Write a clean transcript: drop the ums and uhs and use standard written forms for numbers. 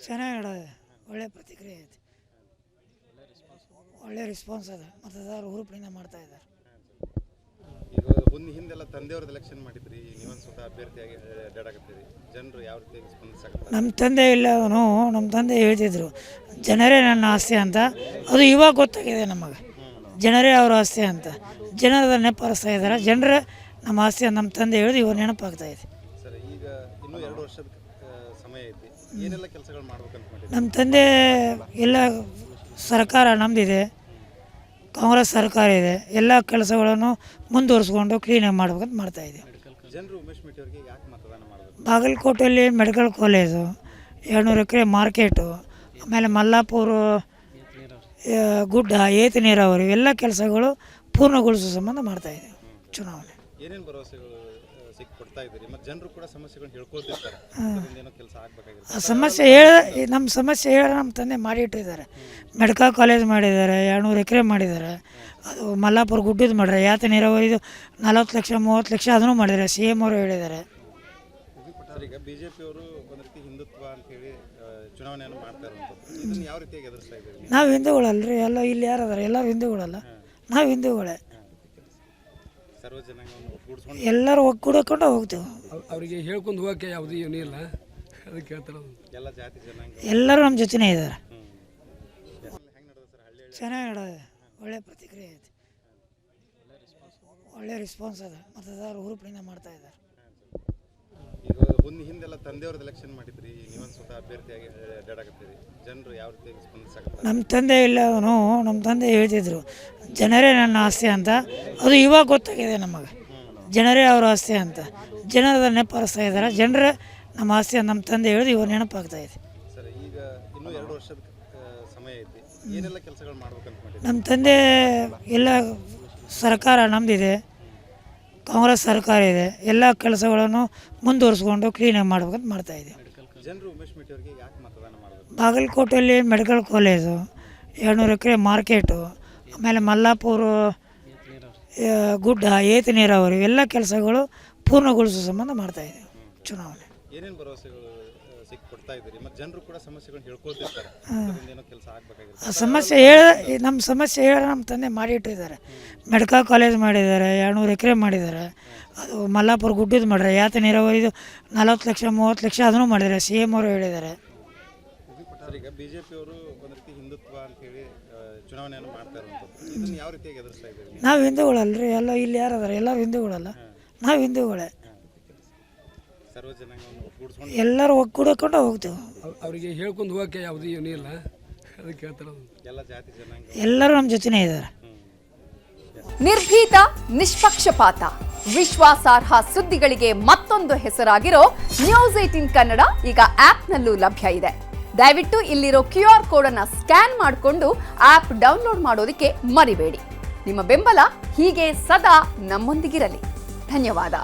ಚೆನ್ನಾಗಿ ನಡೆದಿದೆ. ಒಳ್ಳೆ ಪ್ರತಿಕ್ರಿಯೆ ಐತೆ, ಒಳ್ಳೆ ರೆಸ್ಪಾನ್ಸ್ ಅದ. ಮತದಾರರು ಹುರುಪಿನಿಂದ ಮಾಡ್ತಾ ಇದ್ದಾರೆ. ಈಗ ಹಿಂದೆಲ್ಲ ತಂದೆಯವ್ರದ್ದು ಎಲೆಕ್ಷನ್ ಮಾಡಿದ್ರಿ, ನೀವೊಂದು ಸ್ವತಃ ಅಭ್ಯರ್ಥಿಯಾಗಿ ಅಡ್ಡಾಡಕತ್ತೀರಿ. ಜನರು ಯಾವ ರೀತಿ ಸ್ಪಂದಿಸಕತ್ತಾರೆ? ನಮ್ಮ ತಂದೆ ಇಲ್ಲ, ಅವನು ನಮ್ಮ ತಂದೆ ಹೇಳ್ತಿದ್ರು ಜನರೇ ನನ್ನ ಆಸ್ತಿ ಅಂತ. ಅದು ಇವಾಗ ಗೊತ್ತಾಗಿದೆ ನಮಗೆ, ಜನರೇ ಅವರ ಆಸ್ತಿ ಅಂತ. ಜನರ ನೆನಪರಿಸ್ತಾ ಇದ್ದಾರೆ. ಜನರೇ ನಮ್ಮ ಆಸ್ತಿ ಅಂತ ನಮ್ಮ ತಂದೆ ಹೇಳಿದ್ರು, ಇವಾಗ ನೆನಪಾಗ್ತಾ ಇದೆ. ಸರ್, ಈಗ ಇನ್ನೂ 2 ವರ್ಷದ ಸಮಯ ಐತಿ, ಏನೆಲ್ಲ ಕೆಲಸಗಳು ಮಾಡ್ಬೇಕಂತ ಮಾಡಿದ್ರಿ? ನಮ್ಮ ತಂದೆ ಎಲ್ಲ ಸರ್ಕಾರ ನಮ್ಮದಿದೆ, ಕಾಂಗ್ರೆಸ್ ಸರ್ಕಾರ ಇದೆ. ಎಲ್ಲ ಕೆಲಸಗಳನ್ನು ಮುಂದುವರಿಸ್ಕೊಂಡು ಕ್ಲೀನಾಗಿ ಮಾಡ್ಬೇಕಂತ ಮಾಡ್ತಾಯಿದ್ದೀವಿ. ಜನರು ಉಮೇಶ್ ಮೇಟಿ ಅವರಿಗೆ ಯಾಕೆ ಮತದಾನ ಮಾಡಬೇಕು? ಬಾಗಲಕೋಟೆಯಲ್ಲಿ ಮೆಡಿಕಲ್ ಕಾಲೇಜು, 200 ಎಕರೆ ಮಾರ್ಕೆಟು, ಆಮೇಲೆ ಮಲ್ಲಾಪುರ ಗುಡ್ಡ, ಏತ ನೀರಾವರಿ ಎಲ್ಲ ಕೆಲಸಗಳು ಪೂರ್ಣಗೊಳಿಸೋ ಸಂಬಂಧ ಮಾಡ್ತಾಯಿದ್ದೀವಿ. ಚುನಾವಣೆ ಏನೇನು ಭರವಸೆಗಳು ಕೊಡ್ತಾ ಇದ್ದೀರಿ? ಮತ್ತು ಜನರು ಕೂಡ ಸಮಸ್ಯೆಗಳನ್ನ ಹೇಳ್ಕೊಳ್ತಿರ್ತಾರೆ, ಏನೋ ಕೆಲಸ ಆಗಬೇಕಾಗಿರುತ್ತೆ. ಸಮಸ್ಯೆ ನಮ್ಮ ಸಮಸ್ಯೆ ಹೇಳಿದ್ರೆ ನಮ್ಮ ತಂದೆ ಮಾಡಿಟ್ಟಿದ್ದಾರೆ. ಮೆಡಿಕಲ್ ಕಾಲೇಜ್ ಮಾಡಿದ್ದಾರೆ, 200 ಎಕರೆ ಮಾಡಿದ್ದಾರೆ. ಅದು ಮಲ್ಲಾಪುರ ಗುಡ್ಡದ ಮಾಡಿದ್ದಾರೆ. ಯಾತ ನೀರಾವರಿದು 40 ಲಕ್ಷ 30 ಲಕ್ಷ ಅದನ್ನು ಮಾಡಿದ್ದಾರೆ. CM ಅವರು ಹೇಳಿದ್ದಾರೆ. ಈಗ BJP ಅವರು ಒಂದು ರೀತಿ ಹಿಂದುತ್ವ ಅಂತೇಳಿ ಚುನಾವಣೆಯನ್ನು ಮಾಡ್ತಾ ಇರುವಂಥದ್ದು, ಇದನ್ನು ಯಾವ ರೀತಿಯಾಗಿ ಎದುರಿಸ್ತಾ ಇದ್ದೀರಿ? ನಾವು ಹಿಂದೂಗಳಲ್ರಿ, ಎಲ್ಲ ಇಲ್ಲಿ ಯಾರದಾರ, ಎಲ್ಲರೂ ಹಿಂದೂಗಳಲ್ಲ, ನಾವು ಹಿಂದೂಗಳೇ. ಸರ್ವ ಜನಾಂಗವನ್ನು ಒಗ್ಗೂಡಿಸ್ಕೊಂಡು ಎಲ್ಲರೂ ಒಗ್ಗೂಡಿಕೊಂಡು ಹೋಗ್ತೀವಿ. ಅವರಿಗೆ ಹೇಳ್ಕೊಂಡು ಹೋಗೋಕ್ಕೆ ಯಾವುದೂ ಏನೂ ಇಲ್ಲ, ಅದಕ್ಕೆ ಹೇಳ್ತಾರೆ. ಎಲ್ಲ ಜಾತಿ ಜನಾಂಗ ಎಲ್ಲರೂ ನಮ್ಮ ಜೊತೆನೇ ಇದ್ದಾರೆ. ಹೆಂಗೆ ನಡೆದ ಸರ್ ಹಳ್ಳಿ? ಚೆನ್ನಾಗಿ ನಡೆದಿದೆ. ಒಳ್ಳೆ ಪ್ರತಿಕ್ರಿಯೆ ಐತೆ, ಒಳ್ಳೆ ರೆಸ್ಪಾನ್ಸ್ ಅದ. ಮತದಾರರು ಹುರುಪಿನಿಂದ ಮಾಡ್ತಾ ಇದ್ದಾರೆ. ಈಗ ಹಿಂದೆಲ್ಲ ತಂದೆಯವ್ರದ್ದು ಎಲೆಕ್ಷನ್ ಮಾಡಿದ್ರಿ, ನೀವೊಂದು ಸ್ವತಃ ಅಭ್ಯರ್ಥಿಯಾಗಿ ಅಡ್ಡಾಡಕತ್ತೀರಿ. ಜನರು ಯಾವ ರೀತಿ ಸ್ಪಂದಿಸಕತ್ತಾರೆ? ನಮ್ಮ ತಂದೆ ಇಲ್ಲ, ಅವನು ನಮ್ಮ ತಂದೆ ಹೇಳ್ತಿದ್ರು ಜನರೇ ನನ್ನ ಆಸ್ತಿ ಅಂತ. ಅದು ಇವಾಗ ಗೊತ್ತಾಗಿದೆ ನಮಗೆ, ಜನರೇ ಅವರ ಆಸ್ತಿ ಅಂತ. ಜನರ ನೆನಪರಿಸ್ತಾ ಇದ್ದಾರೆ. ಜನರೇ ನಮ್ಮ ಆಸ್ತಿ ಅಂತ ನಮ್ಮ ತಂದೆ ಹೇಳಿದ್ರು, ಇವಾಗ ನೆನಪಾಗ್ತಾ ಇದೆ. ಸರ್, ಈಗ ಇನ್ನೂ 2 ವರ್ಷದ ಸಮಯ ಐತಿ, ಏನೆಲ್ಲ ಕೆಲಸಗಳು ಮಾಡ್ಬೇಕಂತ ಮಾಡಿದ್ರಿ? ನಮ್ಮ ತಂದೆ ಎಲ್ಲ ಸರ್ಕಾರ ನಮ್ಮದಿದೆ, ಕಾಂಗ್ರೆಸ್ ಸರ್ಕಾರ ಇದೆ. ಎಲ್ಲ ಕೆಲಸಗಳನ್ನು ಮುಂದುವರಿಸ್ಕೊಂಡು ಕ್ಲೀನಾಗಿ ಮಾಡ್ಬೇಕಂತ ಮಾಡ್ತಾಯಿದ್ದೀವಿ. ಜನರು ಉಮೇಶ್ ಮೇಟಿ ಅವರಿಗೆ ಯಾಕೆ ಮತದಾನ ಮಾಡಬೇಕು? ಬಾಗಲಕೋಟೆಯಲ್ಲಿ ಮೆಡಿಕಲ್ ಕಾಲೇಜು, 200 ಎಕರೆ ಮಾರ್ಕೆಟು, ಆಮೇಲೆ ಮಲ್ಲಾಪುರ ಗುಡ್ಡ, ಏತ ನೀರಾವರಿ ಎಲ್ಲ ಕೆಲಸಗಳು ಪೂರ್ಣಗೊಳಿಸೋ ಸಂಬಂಧ ಮಾಡ್ತಾಯಿದ್ದೀವಿ. ಚುನಾವಣೆ ಏನೇನು ಭರವಸೆಗಳು ಕೊಡ್ತಾ ಇದ್ದೀರಿ? ಮತ್ತು ಜನರು ಕೂಡ ಸಮಸ್ಯೆಗಳನ್ನ ಹೇಳ್ಕೊಳ್ತಿರ್ತಾರೆ, ಏನೋ ಕೆಲಸ ಆಗಬೇಕಾಗಿರುತ್ತೆ. ಸಮಸ್ಯೆ ನಮ್ಮ ಸಮಸ್ಯೆ ಹೇಳಿದ್ರೆ ನಮ್ಮ ತಂದೆ ಮಾಡಿಟ್ಟಿದ್ದಾರೆ. ಮೆಡಿಕಲ್ ಕಾಲೇಜ್ ಮಾಡಿದ್ದಾರೆ, 200 ಎಕರೆ ಮಾಡಿದ್ದಾರೆ. ಅದು ಮಲ್ಲಾಪುರ ಗುಡ್ಡದ ಮಾಡಿದ್ದಾರೆ. ಯಾತ ನೀರಾವರಿದು 40 ಲಕ್ಷ 30 ಲಕ್ಷ ಅದನ್ನು ಮಾಡಿದ್ದಾರೆ. CM ಅವರು ಹೇಳಿದ್ದಾರೆ. ಈಗ BJP ಅವರು ಒಂದು ರೀತಿ ಹಿಂದುತ್ವ ಅಂತೇಳಿ ಚುನಾವಣೆಯನ್ನು ಮಾಡ್ತಾ ಇರುವಂಥದ್ದು, ಇದನ್ನು ಯಾವ ರೀತಿಯಾಗಿ ಎದುರಿಸ್ತಾ ಇದ್ದೀರಿ? ನಾವು ಹಿಂದೂಗಳಲ್ರಿ, ಎಲ್ಲ ಇಲ್ಲಿ ಯಾರದಾರ, ಎಲ್ಲರೂ ಹಿಂದೂಗಳಲ್ಲ, ನಾವು ಹಿಂದೂಗಳೇ. ಸರ್ವ ಜನಾಂಗವನ್ನು ಒಗ್ಗೂಡಿಸ್ಕೊಂಡು ಎಲ್ಲರೂ ಒಗ್ಗೂಡಿಕೊಂಡು ಹೋಗ್ತೀವಿ. ಅವರಿಗೆ ಹೇಳ್ಕೊಂಡು ಹೋಗೋಕ್ಕೆ ಯಾವುದೂ ಏನೂ ಇಲ್ಲ, ಅದಕ್ಕೆ ಹೇಳ್ತಾರೆ. ಎಲ್ಲ ಜಾತಿ ಜನಾಂಗ ಎಲ್ಲರೂ ನಮ್ಮ ಜೊತೆನೇ ಇದ್ದಾರೆ. ನಿರ್ಭೀತ, ನಿಷ್ಪಕ್ಷಪಾತ, ವಿಶ್ವಾಸಾರ್ಹ ಸುದ್ದಿಗಳಿಗೆ ಮತ್ತೊಂದು ಹೆಸರಾಗಿರೋ ನ್ಯೂಸ್ 18 ಕನ್ನಡ ಈಗ ಆಪ್ನಲ್ಲೂ ಲಭ್ಯ ಇದೆ. ದಯವಿಟ್ಟು ಇಲ್ಲಿರೋ QR ಕೋಡ್ ಅನ್ನು ಸ್ಕ್ಯಾನ್ ಮಾಡಿಕೊಂಡು ಆಪ್ ಡೌನ್ಲೋಡ್ ಮಾಡೋದಕ್ಕೆ ಮರಿಬೇಡಿ. ನಿಮ್ಮ ಬೆಂಬಲ ಹೀಗೆ ಸದಾ ನಮ್ಮೊಂದಿಗಿರಲಿ. ಧನ್ಯವಾದ.